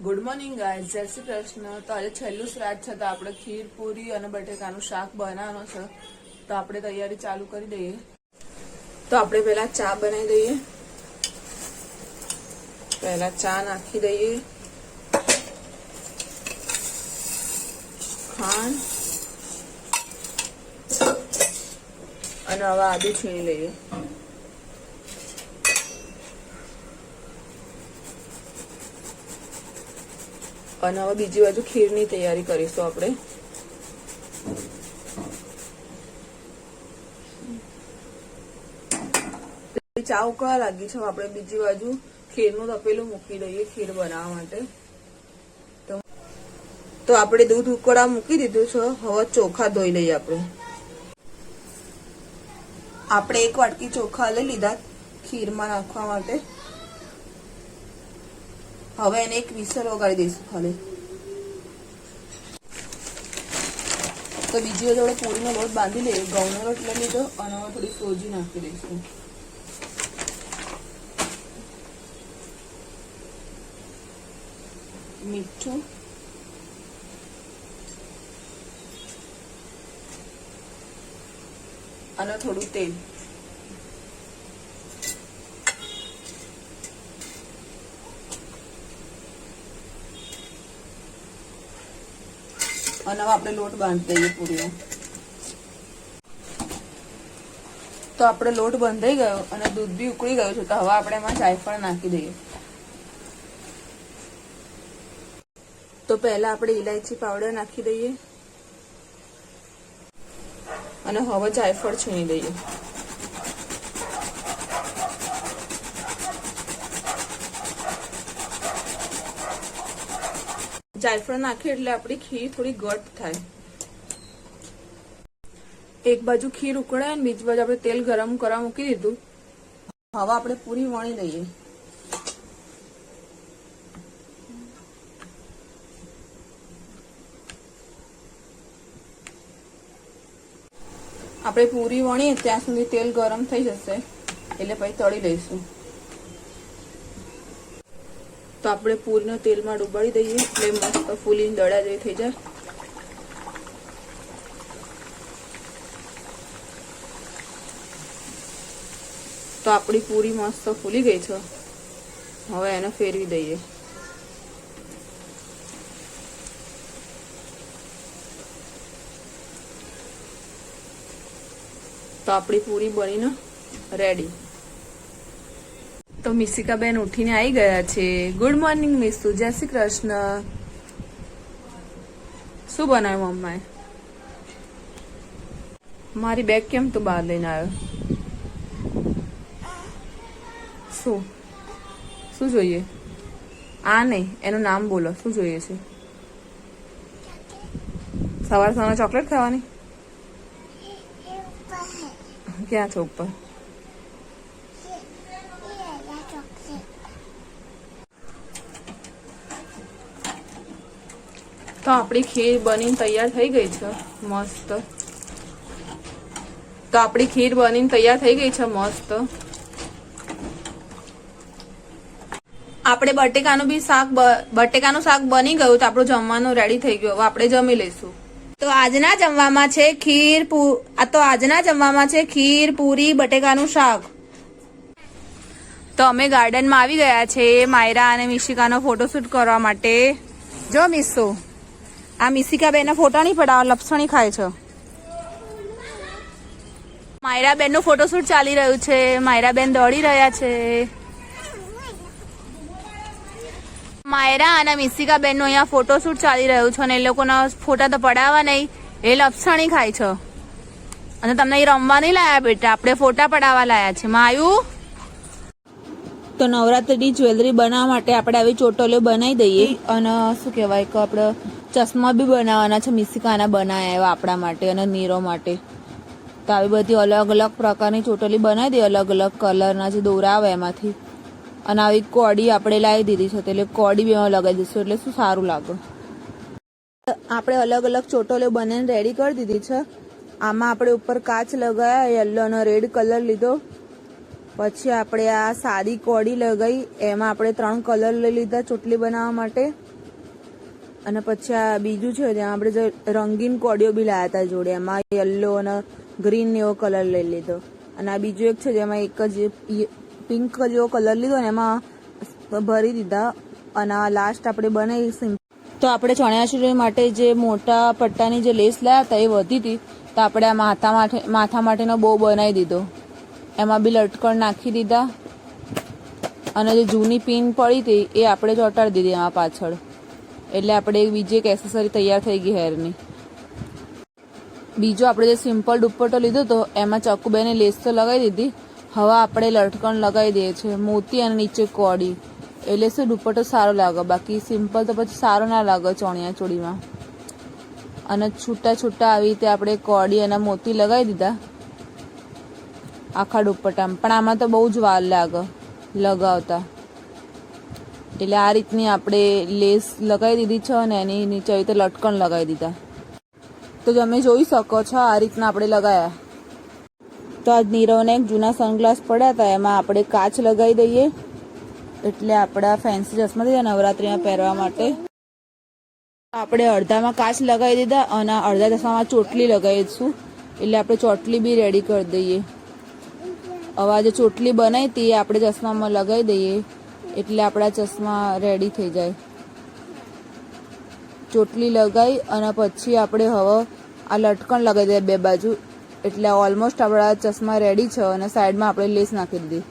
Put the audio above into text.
Good morning guys, જય શ્રી કૃષ્ણ। તો આજે છેલ્લું શ્રાદ્ધ છે તો આપણે ખીર પૂરી અને બટેકાનું શાક બનાવવાનો છે તો આપણે તૈયારી ચાલુ કરી દઈએ। તો આપણે પહેલા ચા બનાવી દઈએ। પહેલા ચા નાખી દઈએ, ખાંડ અને હવે આદુ છીણી લઈએ। અને હવે બીજી બાજુ ખીરની તૈયારી કરીશું આપણે। ચા ઉકળવા લાગી છે, આપણે બીજી બાજુ ખીરનું તપેલું મૂકી દઈએ ખીર બનાવવા માટે। તો આપણે દૂધ ઉકળવા મૂકી દીધું છે, હવે ચોખા ધોઈ લઈએ। આપણે એક વાટકી ચોખા લઈ લીધા ખીરમાં નાખવા માટે। હવે એને એક વિસલ વગાડી દઈશું ખાલી। તો બીજી જોડે પૂરીનો લોટ બાંધી લઈએ, ઘઉંનો લોટ લઈ લીધો અને હવે થોડી સોજી નાખી દઈશું। મીઠું અને થોડું તેલ। અને હવે આપણે લોટ બાંધી દઈએ પૂરીનો। તો આપણે લોટ બંધાઈ ગયો અને દૂધ બી ઉકળી ગયું છે, તો હવે આપણે એમાં જાયફળ નાખી દઈએ। તો પહેલા આપણે ઇલાયચી પાવડર નાખી દઈએ અને હવે જાયફળ છીણી દઈએ। જાયફળ નાખીએ એટલે આપણી ખીર થોડી ઘટ થાય। એક બાજુ ખીર ઉકળે અને બીજી બાજુ આપણે તેલ ગરમ કરવા મૂકી દીધું। હવે આપણે પૂરી વણી લઈએ। આપણે પૂરી વણીએ ત્યાં સુધી તેલ ગરમ થઈ જશે એટલે પછી તળી લઈશું। તો આપણે પૂરીનો તેલમાં ડુબાડી દઈએ એટલે મસ્ત ફૂલીને દડા જેવી થઈ જાય। તો આપણી પૂરી મસ્ત ફૂલી ગઈ છે, હવે એને ફેરવી દઈએ। તો આપણી પૂરી બનીને રેડી। તો મિસિકાબેન ઉઠીને આવી ગયા છે। ગુડ મોર્નિંગ મિસુ, જય શ્રી કૃષ્ણ। શું બનાવ્યું મમ્માએ? મારી બેગ કેમ તું બહાર લઈને આવ્યો? શું શું જોઈએ? આ નહીં, એનું નામ બોલો, શું જોઈએ છે? સવાર સવારે ચોકલેટ ખાવાની? ક્યાં છે ઉપર? તો આપણી ખીર બનીને તૈયાર થઈ ગઈ છે મસ્ત। તો આપણી ખીર બનીને તૈયાર થઈ ગઈ છે મસ્ત। આપણે બટેકાનું શાક બની ગયું, તો આપણું જમવાનું રેડી થઈ ગયું। હવે આપણે જમી લઈશું। તો આજના જમવામાં છે ખીર પૂરી બટેકાનું શાક। તો અમે ગાર્ડનમાં આવી ગયા છે માયરા અને મિશિકાનો ફોટોશૂટ કરવા માટે। જો મિસ્સુ, આ મિશિકા બેન ફોટા નહીં પડાવવા, લપસણી ખાય છે। માયરા બેન નું ફોટોશૂટ ચાલી રહ્યું છે, માયરા બેન દોડી રહ્યા છે। માયરા અને મિશિકા બેન નું અહીંયા ફોટોશૂટ ચાલી રહ્યું છે અને એ લોકોના ફોટા તો પડાવવા નહીં, એ લપસણી ખાય છે। અને તમને એ રમવા નહીં લાયા બેટા, આપણે ફોટા પડાવવા લાયા છે માયુ। તો નવરાત્રી જ્વેલરી બનાવવા માટે આપણે આવી ચોટલીઓ બનાવી દઈએ। અને શું કહેવાય કે આપણે ચશ્મા બી બનાવવાના છે, મિશિકાના બનાવ્યા આપણા માટે અને નીરો માટે। તો આવી બધી અલગ અલગ પ્રકારની ચોટલી બનાવી દઈએ, અલગ અલગ કલરના જે દોરા આવે એમાંથી। અને આવી કોડી આપણે લાવી દીધી છે, એટલે કોડી બી એમાં લગાવી દઈશું એટલે શું સારું લાગે। આપણે અલગ અલગ ચોટલીઓ બનાવીને રેડી કરી દીધી છે। આમાં આપણે ઉપર કાચ લગાવ્યા, યલો અને રેડ કલર લીધો। પછી આપણે આ સાદી કોડી લગાવી, એમાં આપણે 3 કલર લઈ લીધા ચોટલી બનાવવા માટે। અને પછી આ બીજું છે ત્યાં આપણે જે રંગીન કોડીઓ બી લાવ્યા હતા જોડે, એમાં યલો અને ગ્રીન એવો કલર લઈ લીધો. અને આ બીજું એક છે જેમાં એક જ પિંક જેવો કલર લીધો ને એમાં ભરી દીધા. અને આ લાસ્ટ આપણે બનાવી. તો આપણે ચણિયાચોળી માટે જે મોટા પટ્ટાની જે લેસ લાવ્યા હતા એ વધી હતી, તો આપણે આ માથા માટેનો બો બનાવી દીધો. એમાં બી લટકણ નાખી દીધા અને જે જૂની પિન પડી હતી એ આપણે ચોંટાડી દીધી એમાં પાછળ. એટલે આપણે બીજી એક એસેસરી તૈયાર થઈ ગઈ હેરની. બીજો આપણે જે સિમ્પલ દુપટ્ટો લીધો હતો એમાં ચકુબેની લેસ તો લગાવી દીધી. હવે આપણે લટકણ લગાવી દઈએ છીએ, મોતી અને નીચે કોડી. એટલે શું દુપટ્ટો સારો લાગે, બાકી સિમ્પલ તો પછી સારો ના લાગે ચણિયાચોળીમાં. અને છૂટા છૂટા આવી રીતે આપણે કોડી અને મોતી લગાવી દીધા આખા દુપટ્ટામાં. પણ આમાં તો બહુ જ વાર લાગે લગાવતા. એટલે આ રીતની આપણે લેસ લગાવી દીધી છે અને એની નીચે આવી રીતે લટકણ લગાવી દીધા. તો તમે જોઈ શકો છો આ રીતના આપણે લગાવ્યા. તો આજ નીરવને એક જૂના સનગ્લાસ પડ્યા હતા, એમાં આપણે કાચ લગાવી દઈએ એટલે આપણા ફેન્સી ચશ્મા થઈ જાય નવરાત્રીમાં પહેરવા માટે. આપણે અડધામાં કાચ લગાવી દીધા અને અડધા ચશ્મામાં ચોટલી લગાવીશું. એટલે આપણે ચોટલી બી રેડી કરી દઈએ. હવે આ જે ચોટલી બનાવી હતી એ આપણે ચશ્મામાં લગાવી દઈએ એટલે આપણા ચશ્મા રેડી થઈ જાય. ચોટલી લગાવી અને પછી આપણે હવે આ લટકણ લગાવી દઈએ બે બાજુ. એટલે ઓલમોસ્ટ આપણા ચશ્મા રેડી છે અને સાઈડમાં આપણે લેસ નાખી દીધી.